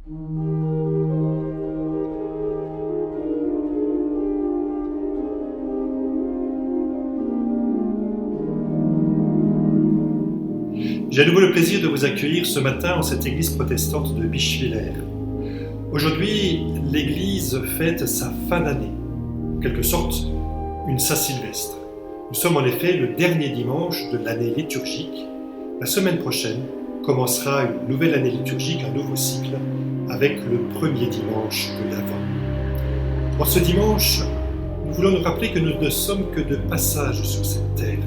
J'ai à nouveau le plaisir de vous accueillir ce matin en cette église protestante de Bischwiller. Aujourd'hui, l'église fête sa fin d'année, en quelque sorte une Saint-Sylvestre. Nous sommes en effet le dernier dimanche de l'année liturgique. La semaine prochaine commencera une nouvelle année liturgique, un nouveau cycle, avec le premier dimanche de l'Avent. En ce dimanche, nous voulons nous rappeler que nous ne sommes que de passage sur cette terre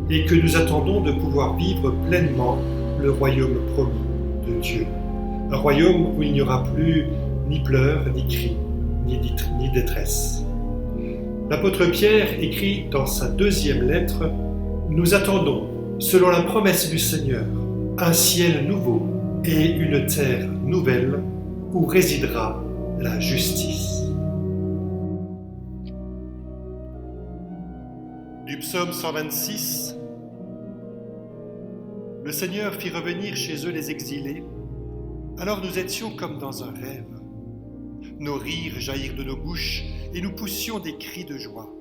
et que nous attendons de pouvoir vivre pleinement le royaume promis de Dieu. Un royaume où il n'y aura plus ni pleurs, ni cris, ni détresse. L'apôtre Pierre écrit dans sa deuxième lettre « Nous attendons, selon la promesse du Seigneur, un ciel nouveau et une terre nouvelle où résidera la justice. » Du psaume 126, le Seigneur fit revenir chez eux les exilés. Alors nous étions comme dans un rêve. Nos rires jaillirent de nos bouches et nous poussions des cris de joie.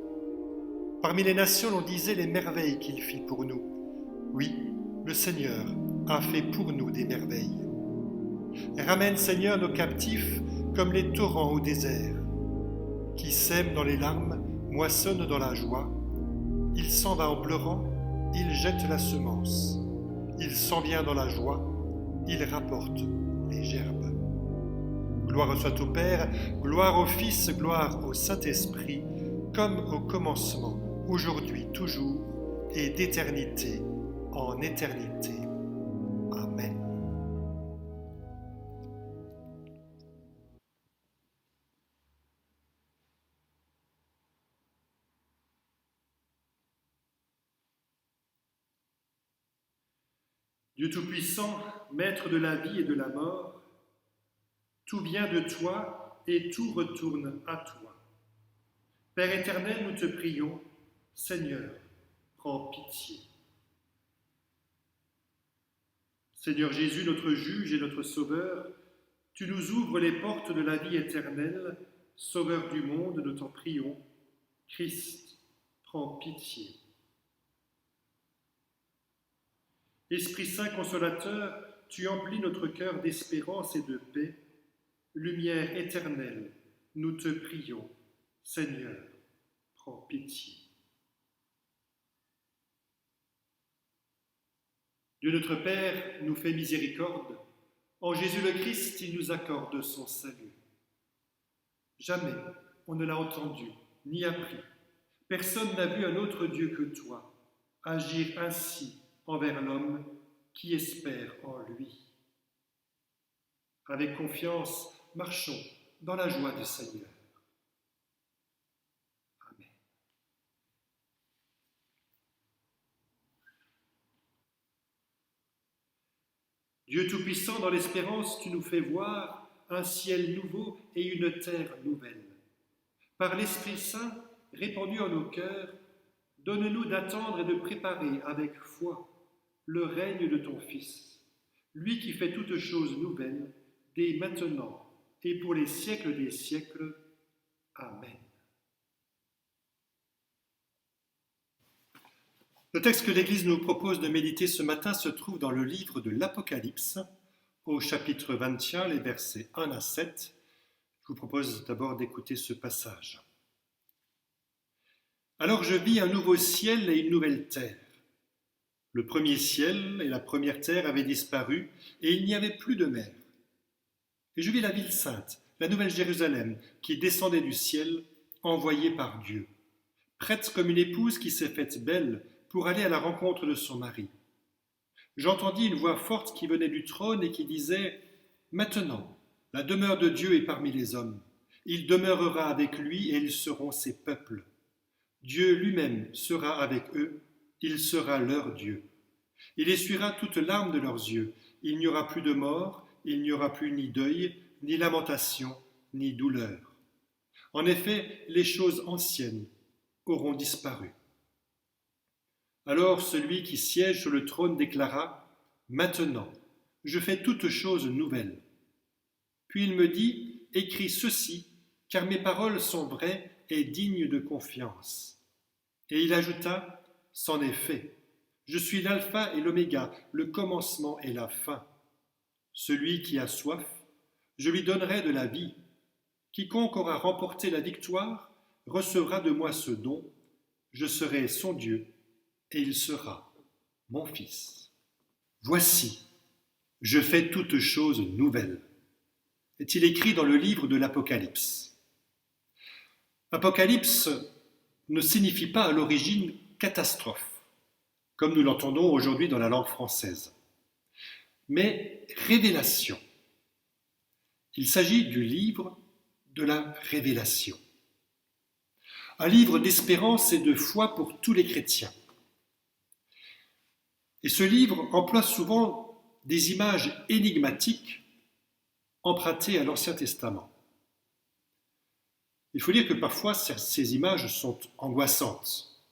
Parmi les nations, on disait les merveilles qu'il fit pour nous. Oui, le Seigneur a fait pour nous des merveilles. Ramène, Seigneur, nos captifs comme les torrents au désert. Qui sème dans les larmes, moissonne dans la joie. Il s'en va en pleurant, il jette la semence. Il s'en vient dans la joie, il rapporte les gerbes. Gloire soit au Père, gloire au Fils, gloire au Saint-Esprit, comme au commencement, aujourd'hui, toujours, et d'éternité en éternité. Amen. Dieu Tout-Puissant, Maître de la vie et de la mort, tout vient de toi et tout retourne à toi. Père éternel, nous te prions, Seigneur, prends pitié. Seigneur Jésus, notre juge et notre sauveur, tu nous ouvres les portes de la vie éternelle, Sauveur du monde, nous t'en prions. Christ, prends pitié. Esprit Saint consolateur, tu emplis notre cœur d'espérance et de paix. Lumière éternelle, nous te prions. Seigneur, prends pitié. Dieu notre Père nous fait miséricorde. En Jésus le Christ, il nous accorde son salut. Jamais on ne l'a entendu, ni appris. Personne n'a vu un autre Dieu que toi agir ainsi envers l'homme qui espère en lui. Avec confiance, marchons dans la joie du Seigneur. Amen. Dieu Tout-Puissant, dans l'espérance, tu nous fais voir un ciel nouveau et une terre nouvelle. Par l'Esprit Saint, répandu en nos cœurs, donne-nous d'attendre et de préparer avec foi le règne de ton Fils, lui qui fait toutes choses nouvelles, dès maintenant et pour les siècles des siècles. Amen. Le texte que l'Église nous propose de méditer ce matin se trouve dans le livre de l'Apocalypse, au chapitre 21, les versets 1 à 7. Je vous propose d'abord d'écouter ce passage. Alors je vis un nouveau ciel et une nouvelle terre. Le premier ciel et la première terre avaient disparu, et il n'y avait plus de mer. Et je vis la ville sainte, la nouvelle Jérusalem, qui descendait du ciel, envoyée par Dieu, prête comme une épouse qui s'est faite belle pour aller à la rencontre de son mari. J'entendis une voix forte qui venait du trône et qui disait « Maintenant, la demeure de Dieu est parmi les hommes. Il demeurera avec lui et ils seront ses peuples. Dieu lui-même sera avec eux. Il sera leur Dieu. Il essuiera toute larme de leurs yeux. Il n'y aura plus de mort, il n'y aura plus ni deuil, ni lamentation, ni douleur. En effet, les choses anciennes auront disparu. » Alors celui qui siège sur le trône déclara « Maintenant, je fais toutes choses nouvelles. » Puis il me dit, écris ceci, car mes paroles sont vraies et dignes de confiance. Et il ajouta, c'en est fait. Je suis l'alpha et l'oméga, le commencement et la fin. Celui qui a soif, je lui donnerai de la vie. Quiconque aura remporté la victoire recevra de moi ce don. Je serai son Dieu et il sera mon fils. Voici, je fais toutes choses nouvelles, est-il écrit dans le livre de l'Apocalypse. Apocalypse ne signifie pas à l'origine catastrophe, comme nous l'entendons aujourd'hui dans la langue française, mais révélation. Il s'agit du livre de la révélation. Un livre d'espérance et de foi pour tous les chrétiens. Et ce livre emploie souvent des images énigmatiques empruntées à l'Ancien Testament. Il faut dire que parfois ces images sont angoissantes.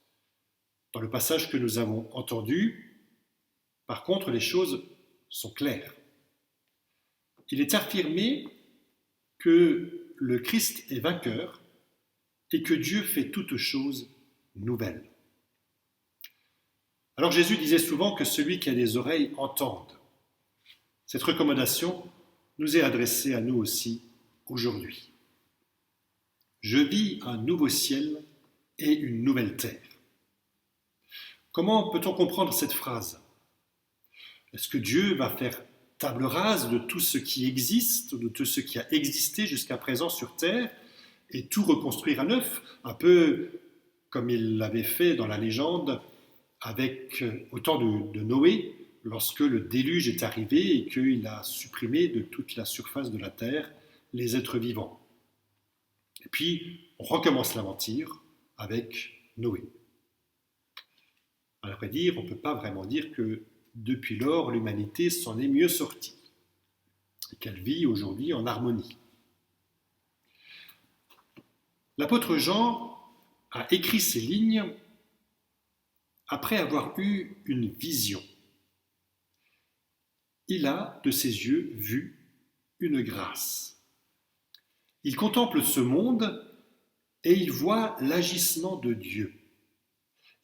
Dans le passage que nous avons entendu, par contre, les choses sont claires. Il est affirmé que le Christ est vainqueur et que Dieu fait toutes choses nouvelles. Alors Jésus disait souvent que celui qui a des oreilles entende. Cette recommandation nous est adressée à nous aussi aujourd'hui. Je vis un nouveau ciel et une nouvelle terre. Comment peut-on comprendre cette phrase? Est-ce que Dieu va faire table rase de tout ce qui existe, de tout ce qui a existé jusqu'à présent sur terre, et tout reconstruire à neuf, un peu comme il l'avait fait dans la légende au temps de Noé, lorsque le déluge est arrivé et qu'il a supprimé de toute la surface de la terre les êtres vivants. Et puis, on recommence l'aventure avec Noé. À vrai dire, on ne peut pas vraiment dire que depuis lors, l'humanité s'en est mieux sortie et qu'elle vit aujourd'hui en harmonie. L'apôtre Jean a écrit ces lignes après avoir eu une vision. Il a, de ses yeux, vu une grâce. Il contemple ce monde et il voit l'agissement de Dieu.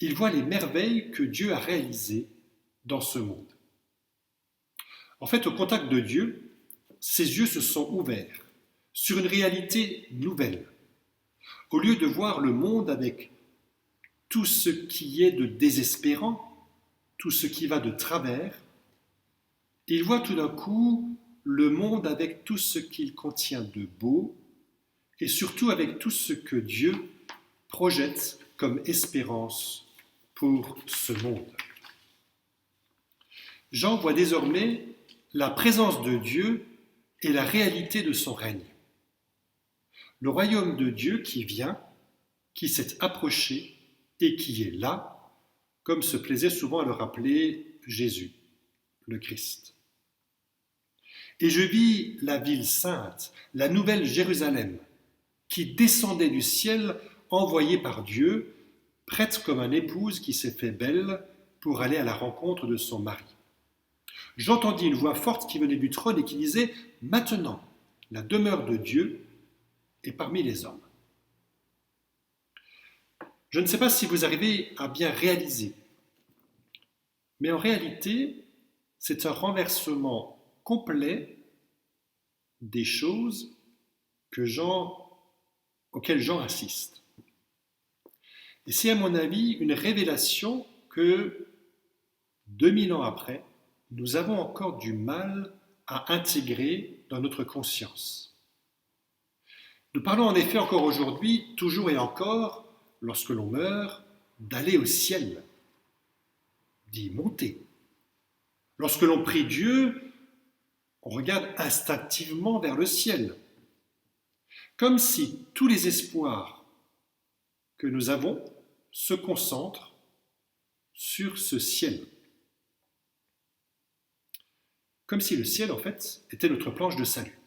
Il voit les merveilles que Dieu a réalisées dans ce monde. En fait, au contact de Dieu, ses yeux se sont ouverts sur une réalité nouvelle. Au lieu de voir le monde avec tout ce qui est de désespérant, tout ce qui va de travers, il voit tout d'un coup le monde avec tout ce qu'il contient de beau et surtout avec tout ce que Dieu projette comme espérance pour ce monde. Jean voit désormais la présence de Dieu et la réalité de son règne. Le royaume de Dieu qui vient, qui s'est approché et qui est là, comme se plaisait souvent à le rappeler Jésus, le Christ. Et je vis la ville sainte, la nouvelle Jérusalem, qui descendait du ciel, envoyée par Dieu, prête comme une épouse qui s'est fait belle pour aller à la rencontre de son mari. J'entendis une voix forte qui venait du trône et qui disait « Maintenant, la demeure de Dieu est parmi les hommes. » Je ne sais pas si vous arrivez à bien réaliser, mais en réalité, c'est un renversement complet des choses auxquelles Jean assiste. Et c'est à mon avis une révélation que 2000 ans après, nous avons encore du mal à intégrer dans notre conscience. Nous parlons en effet encore aujourd'hui, toujours et encore, lorsque l'on meurt, d'aller au ciel, d'y monter. Lorsque l'on prie Dieu, on regarde instinctivement vers le ciel, comme si tous les espoirs que nous avons se concentrent sur ce ciel. Comme si le ciel, en fait, était notre planche de salut.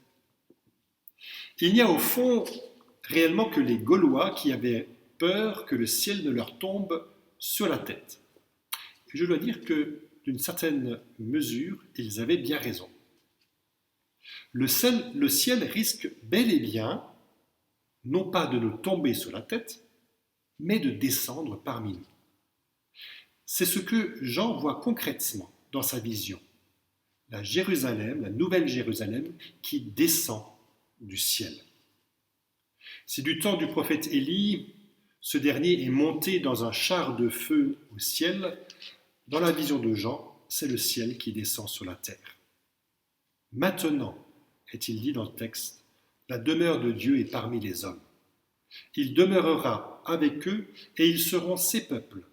Il n'y a au fond réellement que les Gaulois qui avaient peur que le ciel ne leur tombe sur la tête. Et je dois dire que, d'une certaine mesure, ils avaient bien raison. Le ciel risque bel et bien, non pas de nous tomber sur la tête, mais de descendre parmi nous. C'est ce que Jean voit concrètement dans sa vision. La Jérusalem, la nouvelle Jérusalem, qui descend du ciel. Si du temps du prophète Élie, ce dernier est monté dans un char de feu au ciel, dans la vision de Jean, c'est le ciel qui descend sur la terre. Maintenant, est-il dit dans le texte, la demeure de Dieu est parmi les hommes. Il demeurera avec eux et ils seront ses peuples.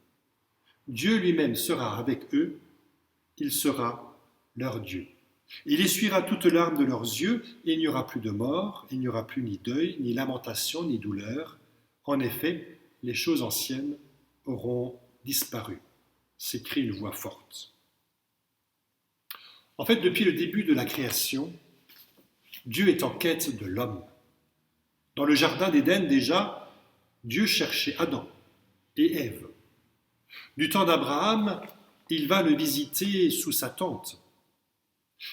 Dieu lui-même sera avec eux, il sera leur Dieu. Il essuiera toute larme de leurs yeux, et il n'y aura plus de mort, il n'y aura plus ni deuil, ni lamentation, ni douleur. En effet, les choses anciennes auront disparu, s'écrie une voix forte. En fait, depuis le début de la création, Dieu est en quête de l'homme. Dans le jardin d'Éden, déjà, Dieu cherchait Adam et Ève. Du temps d'Abraham, il va le visiter sous sa tente.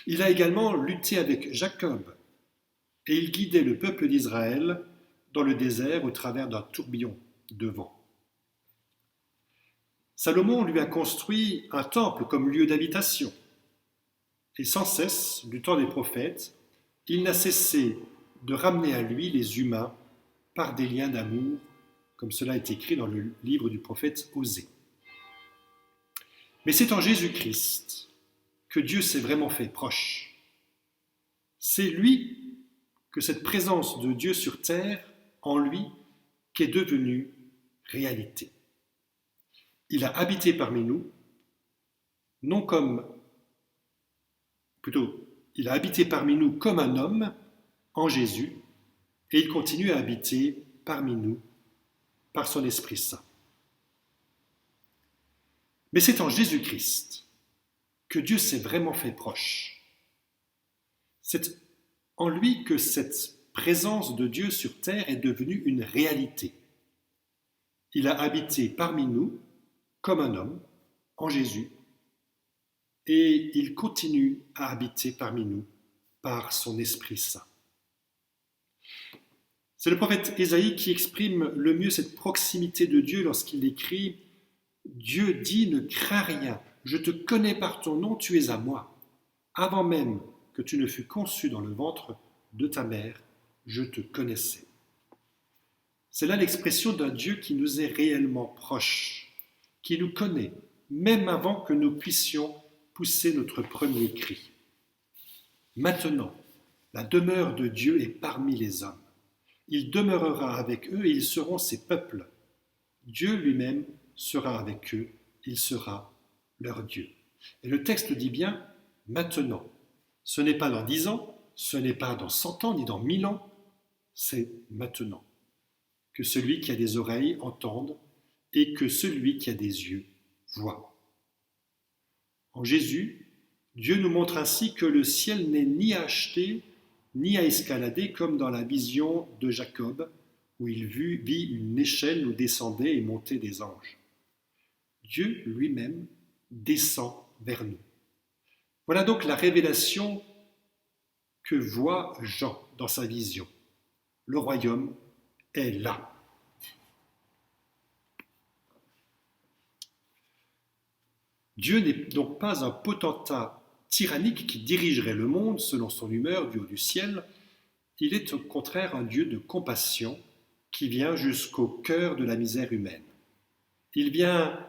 Il a également lutté avec Jacob et il guidait le peuple d'Israël dans le désert au travers d'un tourbillon de vent. Salomon lui a construit un temple comme lieu d'habitation. Et sans cesse, du temps des prophètes, il n'a cessé de ramener à lui les humains par des liens d'amour, comme cela est écrit dans le livre du prophète Osée. Mais c'est en Jésus-Christ que Dieu s'est vraiment fait proche. C'est lui que cette présence de Dieu sur terre, en lui, qui est devenue réalité. Il a habité parmi nous, il a habité parmi nous comme un homme, en Jésus, et il continue à habiter parmi nous par son Esprit Saint. Mais c'est en Jésus-Christ que Dieu s'est vraiment fait proche. C'est en lui que cette présence de Dieu sur terre est devenue une réalité. Il a habité parmi nous comme un homme, en Jésus, et il continue à habiter parmi nous par son Esprit Saint. C'est le prophète Ésaïe qui exprime le mieux cette proximité de Dieu lorsqu'il écrit « Dieu dit, ne crains rien, je te connais par ton nom, tu es à moi. Avant même que tu ne fus conçu dans le ventre de ta mère, je te connaissais. » C'est là l'expression d'un Dieu qui nous est réellement proche, qui nous connaît, même avant que nous puissions pousser notre premier cri. Maintenant, la demeure de Dieu est parmi les hommes. Il demeurera avec eux et ils seront ses peuples. Dieu lui-même sera avec eux, il sera leur Dieu. Et le texte dit bien « maintenant ». Ce n'est pas dans 10 ans, ce n'est pas dans 100 ans, ni dans 1000 ans, c'est maintenant. Que celui qui a des oreilles entende et que celui qui a des yeux voit. En Jésus, Dieu nous montre ainsi que le ciel n'est ni à acheter, ni à escalader comme dans la vision de Jacob, où il vit une échelle où descendaient et montaient des anges. Dieu lui-même descend vers nous. Voilà donc la révélation que voit Jean dans sa vision. Le royaume est là. Dieu n'est donc pas un potentat tyrannique qui dirigerait le monde selon son humeur du haut du ciel. Il est au contraire un Dieu de compassion qui vient jusqu'au cœur de la misère humaine. Il vient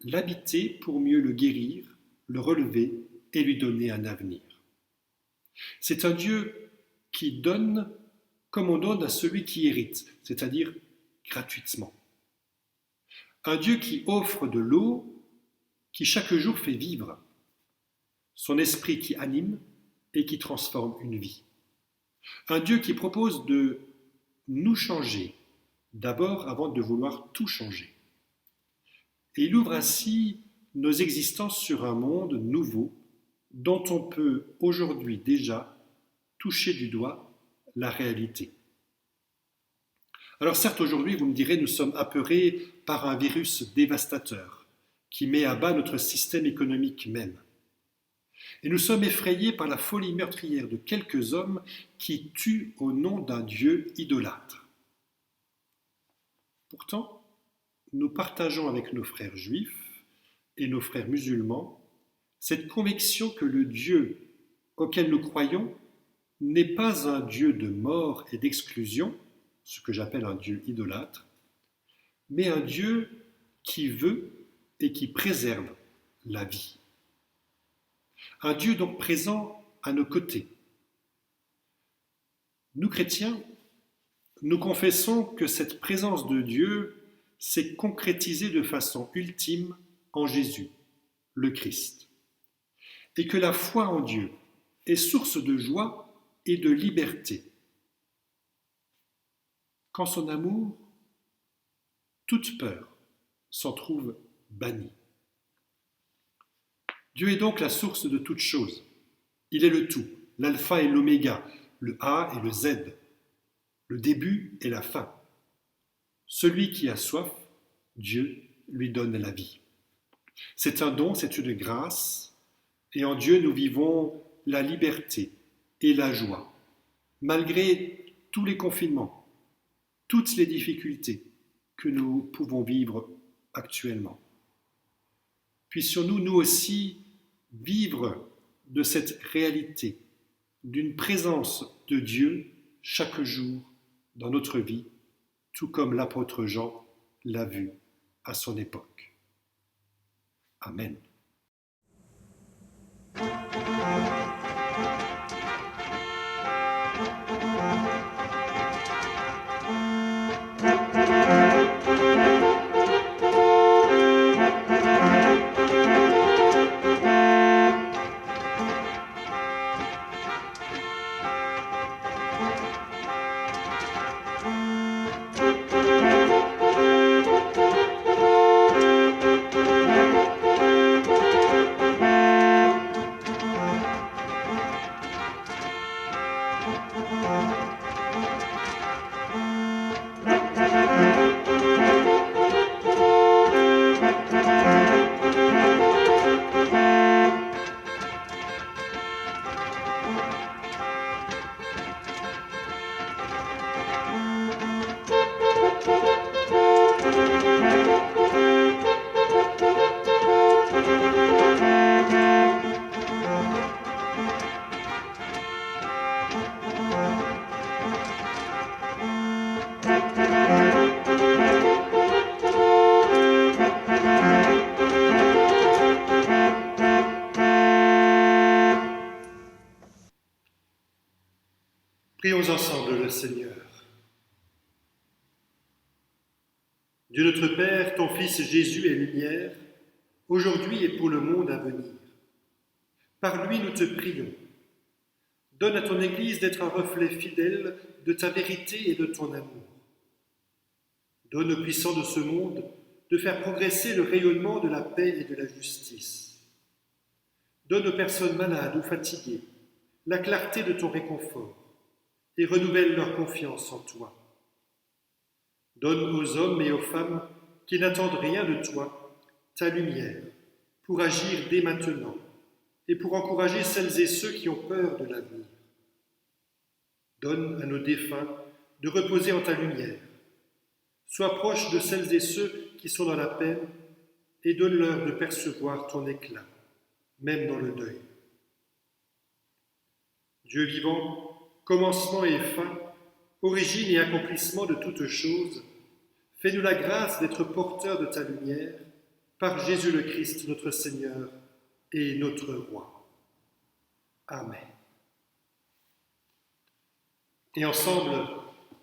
l'habiter pour mieux le guérir, le relever et lui donner un avenir. C'est un Dieu qui donne comme on donne à celui qui hérite, c'est-à-dire gratuitement. Un Dieu qui offre de l'eau, qui chaque jour fait vivre, son esprit qui anime et qui transforme une vie. Un Dieu qui propose de nous changer, d'abord avant de vouloir tout changer. Et il ouvre ainsi nos existences sur un monde nouveau dont on peut aujourd'hui déjà toucher du doigt la réalité. Alors certes, aujourd'hui, vous me direz, nous sommes apeurés par un virus dévastateur qui met à bas notre système économique même. Et nous sommes effrayés par la folie meurtrière de quelques hommes qui tuent au nom d'un Dieu idolâtre. Pourtant, nous partageons avec nos frères juifs et nos frères musulmans cette conviction que le Dieu auquel nous croyons n'est pas un Dieu de mort et d'exclusion, ce que j'appelle un Dieu idolâtre, mais un Dieu qui veut et qui préserve la vie. Un Dieu donc présent à nos côtés. Nous chrétiens, nous confessons que cette présence de Dieu s'est concrétisée de façon ultime en Jésus, le Christ, et que la foi en Dieu est source de joie et de liberté. Qu'en son amour, toute peur s'en trouve bannie. Dieu est donc la source de toutes choses. Il est le tout, l'alpha et l'oméga, le A et le Z, le début et la fin. Celui qui a soif, Dieu lui donne la vie. C'est un don, c'est une grâce, et en Dieu nous vivons la liberté et la joie, malgré tous les confinements, toutes les difficultés que nous pouvons vivre actuellement. Puissions-nous, nous aussi, vivre de cette réalité, d'une présence de Dieu chaque jour dans notre vie, tout comme l'apôtre Jean l'a vu à son époque. Amen. Prions ensemble le Seigneur. Dieu notre Père, ton Fils Jésus est lumière, aujourd'hui et pour le monde à venir. Par lui nous te prions. Donne à ton Église d'être un reflet fidèle de ta vérité et de ton amour. Donne aux puissants de ce monde de faire progresser le rayonnement de la paix et de la justice. Donne aux personnes malades ou fatiguées la clarté de ton réconfort et renouvelle leur confiance en toi. Donne aux hommes et aux femmes qui n'attendent rien de toi ta lumière pour agir dès maintenant et pour encourager celles et ceux qui ont peur de l'avenir. Donne à nos défunts de reposer en ta lumière. Sois proche de celles et ceux qui sont dans la peine et donne-leur de percevoir ton éclat, même dans le deuil. Dieu vivant, commencement et fin, origine et accomplissement de toutes choses, fais-nous la grâce d'être porteurs de ta lumière, par Jésus le Christ, notre Seigneur et notre Roi. Amen. Et ensemble,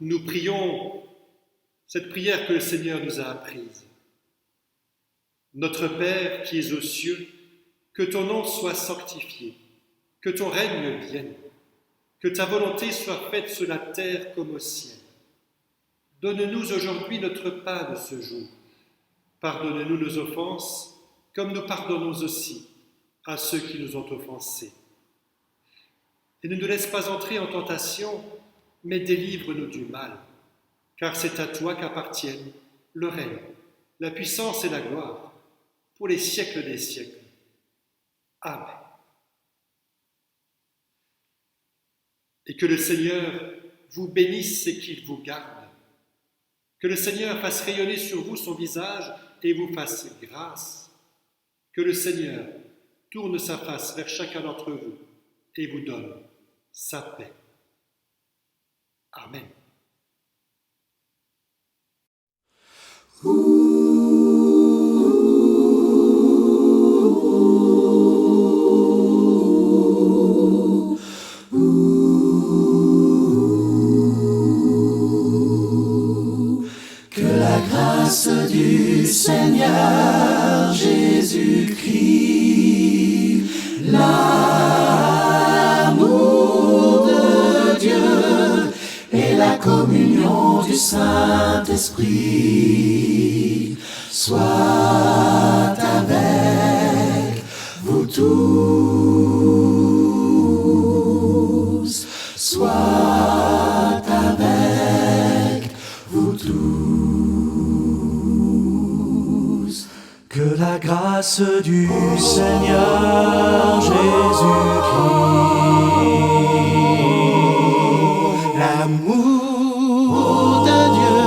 nous prions cette prière que le Seigneur nous a apprise. Notre Père qui es aux cieux, que ton nom soit sanctifié, que ton règne vienne, que ta volonté soit faite sur la terre comme au ciel. Donne-nous aujourd'hui notre pain de ce jour. Pardonne-nous nos offenses, comme nous pardonnons aussi à ceux qui nous ont offensés. Et ne nous laisse pas entrer en tentation, mais délivre-nous du mal, car c'est à toi qu'appartiennent le règne, la puissance et la gloire, pour les siècles des siècles. Amen. et que le Seigneur vous bénisse et qu'il vous garde. Que le Seigneur fasse rayonner sur vous son visage et vous fasse grâce. Que le Seigneur tourne sa face vers chacun d'entre vous et vous donne sa paix. Amen. Que la grâce du Seigneur Jésus-Christ, l'amour de Dieu et la communion du Saint-Esprit soit avec vous tous, soit avec vous tous. Que la grâce du Seigneur Jésus-Christ, l'amour de Dieu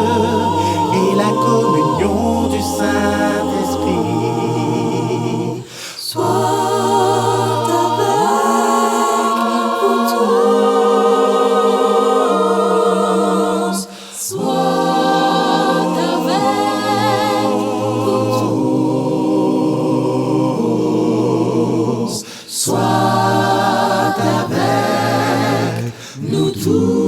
et la communion du Saint-Esprit soit avec vous tous, soit avec vous tous, soit avec nous tous.